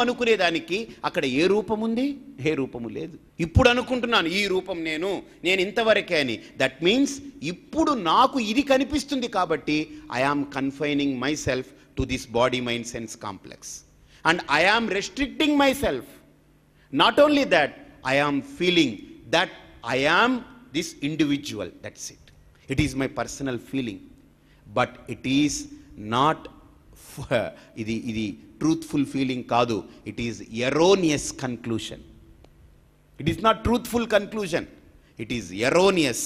అనుకునేదానికి అక్కడ ఏ రూపం ఉంది? ఏ రూపము లేదు. ఇప్పుడు అనుకుంటున్నాను ఈ రూపం నేను ఇంతవరకే అని. దట్ మీన్స్ ఇప్పుడు నాకు ఇది కనిపిస్తుంది కాబట్టి I am confining myself to this body mind sense complex and I am restricting myself. Not only that, I am feeling that I am this individual. That's it. It is my personal feeling. But it is not ఇది truthful feeling కాదు. It is erroneous conclusion. It is not truthful conclusion, it is erroneous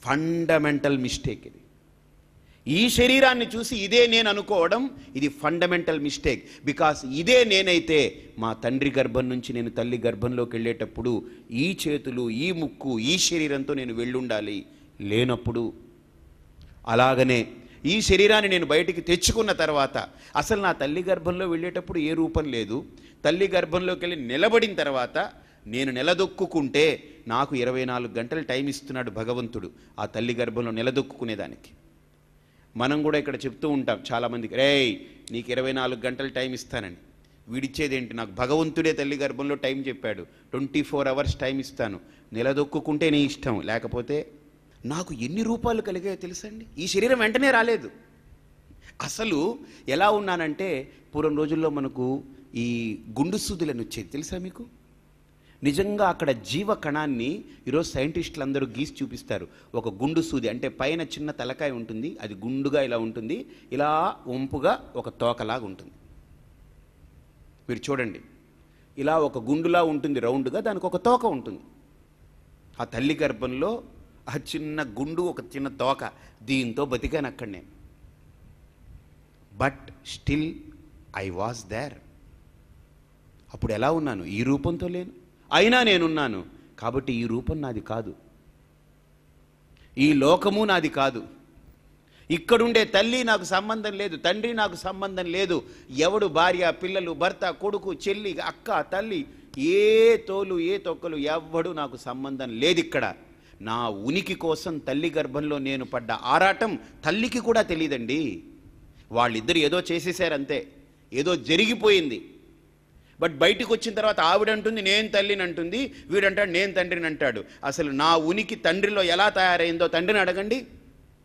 fundamental mistake. ఇది ఈ శరీరాన్ని చూసి ఇదే నేను అనుకోవడం ఇది ఫండమెంటల్ మిస్టేక్. బికాస్ ఇదే నేనైతే మా తండ్రి గర్భం నుంచి నేను తల్లి గర్భంలోకి వెళ్ళేటప్పుడు ఈ చేతులు, ఈ ముక్కు, ఈ శరీరంతో నేను వెళ్ళుండాలి. లేనప్పుడు అలాగనే ఈ శరీరాన్ని నేను బయటికి తెచ్చుకున్న తర్వాత అసలు నా తల్లి గర్భంలో వెళ్ళేటప్పుడు ఏ రూపం లేదు. తల్లి గర్భంలోకి వెళ్ళి నిలబడిన తర్వాత నేను నిలదొక్కుంటే నాకు 24 గంటలు టైం ఇస్తున్నాడు భగవంతుడు ఆ తల్లి గర్భంలో నిలదొక్కునేదానికి. మనం కూడా ఇక్కడ చెప్తూ ఉంటాం చాలామందికి, రేయ్ నీకు 24 గంటలు టైం ఇస్తానని. వీడిచ్చేదేంటి? నాకు భగవంతుడే తల్లి గర్భంలో టైం చెప్పాడు, 24 అవర్స్ టైం ఇస్తాను, నిలదొక్కుంటే నీ ఇష్టం, లేకపోతే. నాకు ఎన్ని రూపాలు కలిగాయో తెలుసండి. ఈ శరీరం వెంటనే రాలేదు. అసలు ఎలా ఉన్నానంటే పూర్వం రోజుల్లో మనకు ఈ గుండు సూదులను వచ్చేది తెలుసా మీకు? నిజంగా అక్కడ జీవ కణాన్ని ఈరోజు సైంటిస్టులు అందరూ గీసి చూపిస్తారు. ఒక గుండు సూది అంటే పైన చిన్న తలకాయ ఉంటుంది, అది గుండుగా ఇలా ఉంటుంది, ఇలా వంపుగా ఒక తోకలాగా ఉంటుంది. మీరు చూడండి, ఇలా ఒక గుండులా ఉంటుంది రౌండ్గా, దానికి ఒక తోక ఉంటుంది. ఆ తల్లి గర్భంలో ఆ చిన్న గుండు, ఒక చిన్న తోక, దీంతో బతికాను అక్కడ నేను. But still I was there. అప్పుడు ఎలా ఉన్నాను? ఈ రూపంతో లేను, అయినా నేనున్నాను. కాబట్టి ఈ రూపం నాది కాదు, ఈ లోకము నాది కాదు, ఇక్కడుండే తల్లి నాకు సంబంధం లేదు, తండ్రి నాకు సంబంధం లేదు. ఎవడు భార్య, పిల్లలు, భర్త, కొడుకు, చెల్లి, అక్క, తల్లి, ఏ తోలు ఏ తొక్కలు ఎవ్వడు నాకు సంబంధం లేదు. ఇక్కడ నా ఉనికి కోసం తల్లి గర్భంలో నేను పడ్డ ఆరాటం తల్లికి కూడా తెలియదండి. వాళ్ళిద్దరు ఏదో చేసేసారంతే, ఏదో జరిగిపోయింది. బట్ బయటికి వచ్చిన తర్వాత ఆవిడంటుంది నేను తల్లిని అంటుంది, వీడంటాడు నేను తండ్రిని అంటాడు. అసలు నా ఉనికి తండ్రిలో ఎలా తయారైందో తండ్రిని అడగండి.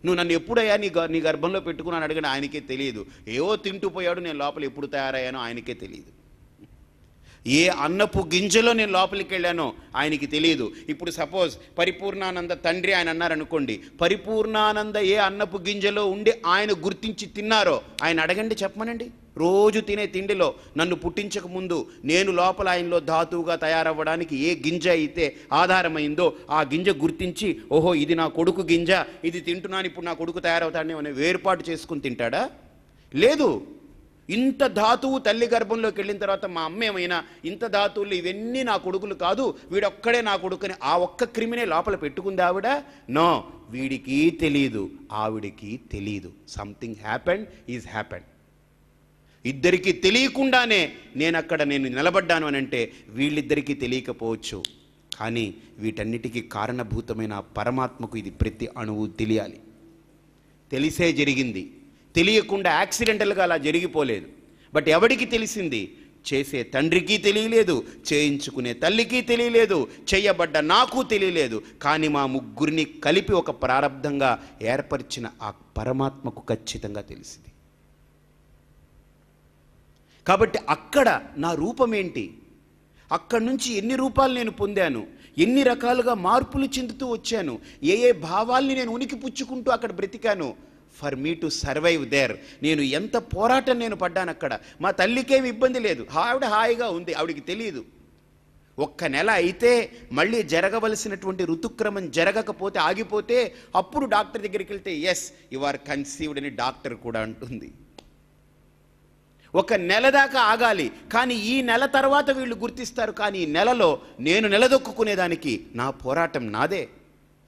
నువ్వు నన్ను ఎప్పుడయ్యా నీ గర్భంలో పెట్టుకున్నాను అడగండి, ఆయనకే తెలియదు. ఏవో తింటూ పోయాడు, నేను లోపల ఎప్పుడు తయారయ్యానో ఆయనకే తెలియదు. ఏ అన్నపు గింజలో నేను లోపలికి వెళ్ళానో ఆయనకి తెలియదు. ఇప్పుడు సపోజ్ పరిపూర్ణానంద తండ్రి ఆయన అన్నారనుకోండి, పరిపూర్ణానంద ఏ అన్నపు గింజలో ఉండి ఆయన గుర్తించి తిన్నారో ఆయన అడగండి, చెప్పమనండి. రోజు తినే తిండిలో నన్ను పుట్టించక ముందు నేను లోపల ఆయనలో ధాతువుగా తయారవ్వడానికి ఏ గింజ అయితే ఆధారమైందో ఆ గింజ గుర్తించి, ఓహో ఇది నా కొడుకు గింజ, ఇది తింటున్నాను, ఇప్పుడు నా కొడుకు తయారవుతాడని అనే వేర్పాటు చేసుకుని తింటాడా? లేదు. ఇంత ధాతువు తల్లి గర్భంలోకి వెళ్ళిన తర్వాత మా అమ్మ ఏమైనా ఇంత ధాతువులు ఇవన్నీ నా కొడుకులు కాదు, వీడొక్కడే నా కొడుకుని ఆ ఒక్క క్రిమినే లోపల పెట్టుకుంది ఆవిడ? నో, వీడికి తెలీదు, ఆవిడికి తెలీదు. Something happened is happened. ఇద్దరికీ తెలియకుండానే నేను నిలబడ్డాను అని అంటే వీళ్ళిద్దరికీ తెలియకపోవచ్చు, కానీ వీటన్నిటికీ కారణభూతమైన పరమాత్మకు ఇది ప్రతి అణువు తెలియాలి. తెలిసే జరిగింది, తెలియకుండా యాక్సిడెంటల్గా అలా జరిగిపోలేదు. బట్ ఎవడికి తెలిసింది? చేసే తండ్రికి తెలియలేదు, చేయించుకునే తల్లికి తెలియలేదు, చేయబడ్డ నాకు తెలియలేదు. కానీ మా ముగ్గురిని కలిపి ఒక ప్రారబ్ధంగా ఏర్పరిచిన ఆ పరమాత్మకు ఖచ్చితంగా తెలిసింది. కాబట్టి అక్కడ నా రూపం ఏంటి, అక్కడి నుంచి ఎన్ని రూపాలు నేను పొందాను, ఎన్ని రకాలుగా మార్పులు చెందుతూ వచ్చాను, ఏ ఏ భావాల్ని నేను ఉనికి పుచ్చుకుంటూ అక్కడ బ్రతికాను. For me to survive there. నేను ఎంత పోరాటం నేను పడ్డాను అక్కడ. మా తల్లికేమి ఇబ్బంది లేదు, ఆవిడ హాయిగా ఉంది, ఆవిడికి తెలియదు. ఒక్క నెల అయితే మళ్ళీ జరగవలసినటువంటి ఋతుక్రమం జరగకపోతే ఆగిపోతే అప్పుడు డాక్టర్ దగ్గరికి వెళ్తే ఎస్ యు ఆర్ కన్సీవ్డ్ అని డాక్టర్ కూడా అంటుంది. ఒక నెల దాకా ఆగాలి, కానీ ఈ నెల తర్వాత వీళ్ళు గుర్తిస్తారు. కానీ ఈ నెలలో నేను నిలదొక్కునేదానికి నా పోరాటం నాదే.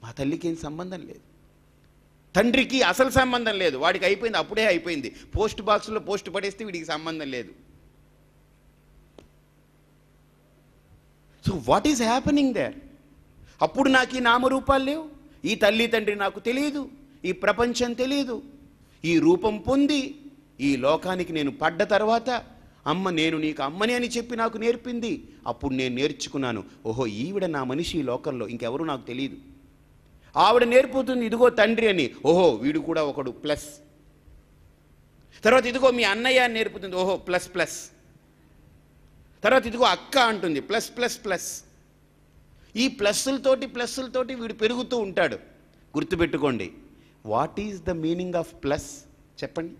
మా తల్లికి ఏం సంబంధం లేదు, తండ్రికి అసలు సంబంధం లేదు. వాడికి అయిపోయింది, అప్పుడే అయిపోయింది. పోస్ట్ బాక్స్లో పోస్ట్ పడేస్తే వీడికి సంబంధం లేదు. So what is happening there? అప్పుడు నాకు ఈ నామరూపాలు లేవు, ఈ తల్లి తండ్రి నాకు తెలియదు, ఈ ప్రపంచం తెలియదు. ఈ రూపం పొంది ఈ లోకానికి నేను పడ్డ తర్వాత అమ్మ నేను నీకు అమ్మని అని చెప్పి నాకు నేర్పింది. అప్పుడు నేను నేర్చుకున్నాను, ఓహో ఈవిడ నా మనిషి ఈ లోకంలో, ఇంకెవరు నాకు తెలియదు. ఆవిడ నేర్పుతుంది, ఇదిగో తండ్రి అని, ఓహో వీడు కూడా ఒకడు ప్లస్. తర్వాత ఇదిగో మీ అన్నయ్య అని నేర్పుతుంది, ఓహో ప్లస్ ప్లస్. తర్వాత ఇదిగో అక్క అంటుంది, ప్లస్ ప్లస్ ప్లస్. ఈ ప్లస్సులతోటి వీడు పెరుగుతూ ఉంటాడు. గుర్తుపెట్టుకోండి, what is the meaning of plus చెప్పండి.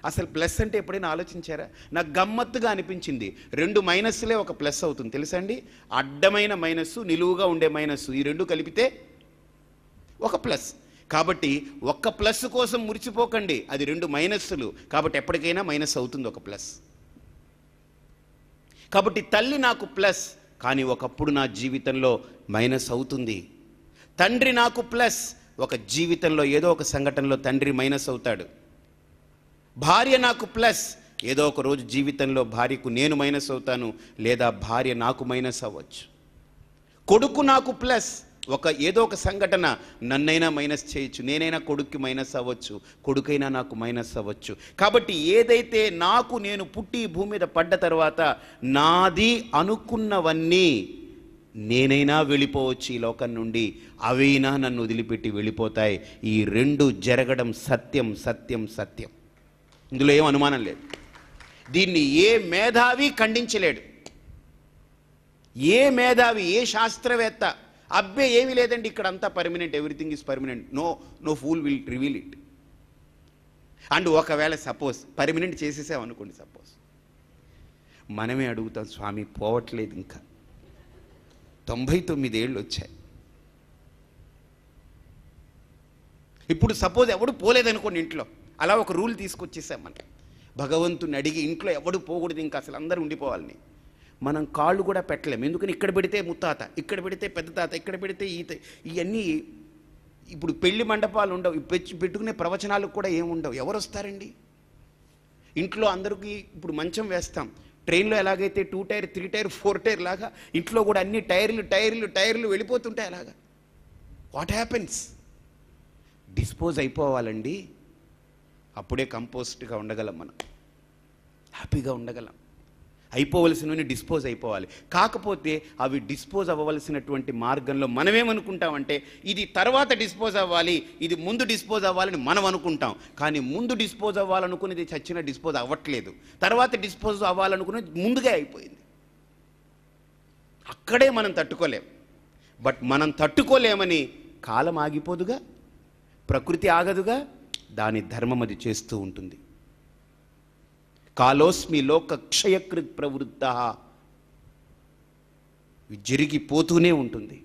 అసలు ప్లస్ అంటే ఎప్పుడైనా ఆలోచించారా? నాకు గమ్మత్తుగా అనిపించింది, 2 మైనస్లే ఒక ప్లస్ అవుతుంది తెలుసా అండి. అడ్డమైన మైనస్సు, నిలువుగా ఉండే మైనస్సు, ఈ 2 కలిపితే ఒక ప్లస్. కాబట్టి ఒక్క ప్లస్ కోసం మురిచిపోకండి, అది 2 మైనస్సులు. కాబట్టి ఎప్పటికైనా మైనస్ అవుతుంది ఒక ప్లస్. కాబట్టి తల్లి నాకు ప్లస్, కానీ ఒకప్పుడు నా జీవితంలో మైనస్ అవుతుంది. తండ్రి నాకు ప్లస్, ఒక జీవితంలో ఏదో ఒక సంఘటనలో తండ్రి మైనస్ అవుతాడు. భార్య నాకు ప్లస్, ఏదో ఒక రోజు జీవితంలో భార్యకు నేను మైనస్ అవుతాను, లేదా భార్య నాకు మైనస్ అవ్వచ్చు. కొడుకు నాకు ప్లస్, ఏదో ఒక సంఘటన నన్నైనా మైనస్ చేయొచ్చు, నేనైనా కొడుక్కి మైనస్ అవ్వచ్చు, కొడుకైనా నాకు మైనస్ అవ్వచ్చు. కాబట్టి ఏదైతే నాకు నేను పుట్టి భూమి మీద పడ్డ తర్వాత నాది అనుకున్నవన్నీ నేనైనా వెళ్ళిపోవచ్చు ఈ లోకం నుండి, అవైనా నన్ను వదిలిపెట్టి వెళ్ళిపోతాయి. ఈ 2 జరగడం సత్యం సత్యం సత్యం, ఇందులో ఏం అనుమానం లేదు. దీన్ని ఏ మేధావి ఖండించలేడు, ఏ మేధావి, ఏ శాస్త్రవేత్త అబ్బే ఏమీ లేదండి ఇక్కడ అంతా permanent, everything is permanent, no fool will reveal it. And ఒకవేళ సపోజ్ పర్మనెంట్ చేసేసామనుకోండి, సపోజ్ మనమే అడుగుతాం, స్వామి పోవట్లేదు ఇంకా 99 ఏళ్ళు వచ్చాయి. ఇప్పుడు సపోజ్ ఎవడు పోలేదనుకోండి ఇంట్లో, అలా ఒక రూల్ తీసుకొచ్చేసాం మనం, భగవంతుని అడిగి ఇంట్లో ఎవడు పోకూడదు ఇంకా, అసలు అందరూ ఉండిపోవాలని. మనం కాళ్ళు కూడా పెట్టలేము, ఎందుకని ఇక్కడ పెడితే ముత్తాత, ఇక్కడ పెడితే పెద్ద తాత, ఇక్కడ పెడితే ఈత, ఇవన్నీ. ఇప్పుడు పెళ్లి మండపాలు ఉండవు, పెట్టుకునే ప్రవచనాలకు కూడా ఏముండవు, ఎవరు వస్తారండి ఇంట్లో? అందరికీ ఇప్పుడు మంచం వేస్తాం, ట్రైన్లో ఎలాగైతే 2 టైర్ 3 టైర్ 4 టైర్ లాగా ఇంట్లో కూడా అన్ని టైర్లు వెళ్ళిపోతుంటాయి అలాగా. What happens? డిస్పోజ్ అయిపోవాలండి, అప్పుడే కంపోస్ట్గా ఉండగలం, మనం హ్యాపీగా ఉండగలం. అయిపోవలసినవి డిస్పోజ్ అయిపోవాలి. కాకపోతే అవి డిస్పోజ్ అవ్వవలసినటువంటి మార్గంలో మనమేమనుకుంటామంటే ఇది తర్వాత డిస్పోజ్ అవ్వాలి, ఇది ముందు డిస్పోజ్ అవ్వాలని మనం అనుకుంటాం. కానీ ముందు డిస్పోజ్ అవ్వాలనుకునేది చచ్చిన డిస్పోజ్ అవ్వట్లేదు, తర్వాత డిస్పోజ్ అవ్వాలనుకునేది ముందుగా అయిపోయింది. అక్కడే మనం తట్టుకోలేం. బట్ మనం తట్టుకోలేమని కాలం ఆగిపోదుగా, ప్రకృతి ఆగదుగా, దాని ధర్మం అది చేస్తూ ఉంటుంది. కాలోస్మి లోక క్షయకృత్ ప్రవృత్త, జరిగిపోతూనే ఉంటుంది.